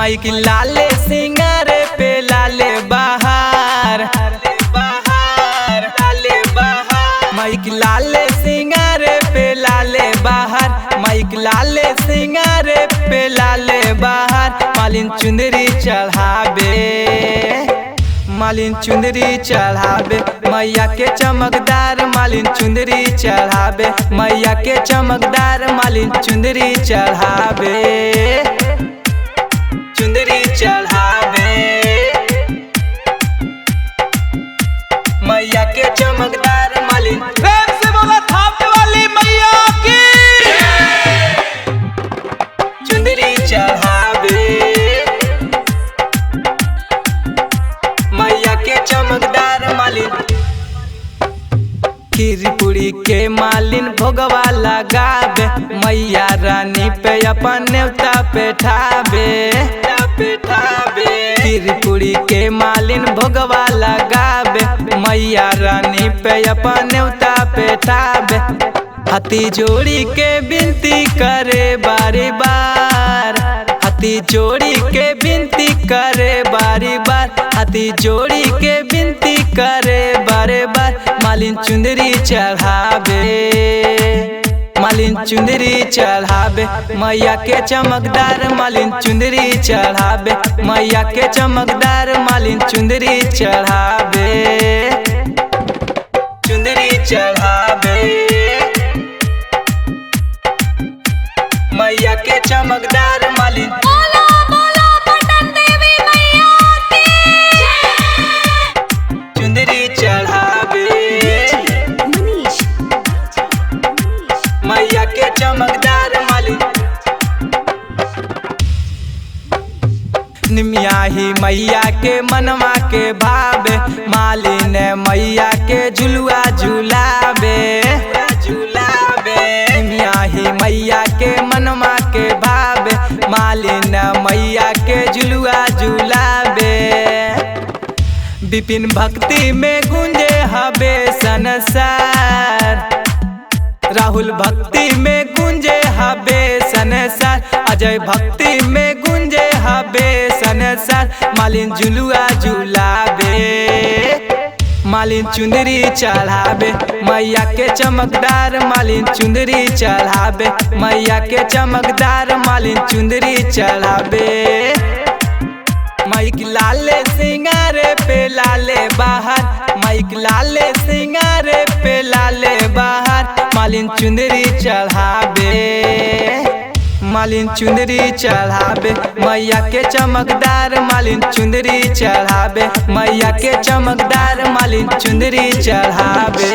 माई की लाले सिंगारे पे लाले बहार, लाले बहार। माई की लाले सिंगारे पे लाले बहार, माई की लाले सिंगारे पे लाले बहार। मालिन चुंदरी चढ़ावे, मालिन चुंदरी चढ़ावे, मैया के चमकदार मालिन चुंदरी चढ़ावे, मैया के चमकदार मालिन चुंदरी चढ़ावे, चुंदरी चढ़ावे। मैया के चमकदार मालिन, प्रेम से बोला थापने वाली मैया की। चुंदरी चढ़ावे, मैया के चमकदार मालिन। खीर पूरी के मालिन भोगवा लगावे, मैया रानी पे अपन न्योता पेठावे, खीर पूरी के मालिन भोगवा लगावे, मैया रानी पे अपन न्योता पेठावे। हाथी जोड़ी के विनती करे बारी बार, हाथी जोड़ी के विनती करे बारी बार, हाथी जोड़ी के विनती करे बारे बार। मालिन चुंदरी चढ़ावे, मालिन चुंदरी चढ़ावे, मैया के चमकदार मालिन चुंदरी चढ़ावे, मैया के चमकदार मालिन चुंदरी चढ़ावे, चुंदरी चढ़ावे। मैया के चमकदार मालिन, बोलो बोलो पटन देवी मैया की। चुंदरी चढ़ावे, मैया के चमकदार मालिन। निमिया ही मैया के मनवा के भावे, मालिन मैया के झुलुआ झुलावे, झुलावे। निमिया ही मैया के मनवा के भावे, मालिन मैया के झुलुआ झुलावे। विपिन भक्ति में गूंजे हबे संसार, राहुल भक्ति में गूंजे हबे संसार, अजय भक्ति में गूंजे हबे संसार। मालिन झुलुआ झुलावे, मालिन चुंदरी चढ़ावे, मैया के चमकदार मालिन चुंदरी चढ़ावे, मैया के चमकदार मालिन चुंदरी चढ़ावे। माई की लाले सिंगारे पे लाले बहार, माई की लाले सिंगारे पे लाले बहार। मालिन चुंदरी चढ़ावे, मालिन चुंदरी चढ़ावे, मैया के चमकदार मालिन चुंदरी चढ़ावे, मैया के चमकदार मालिन चुंदरी चढ़ावे।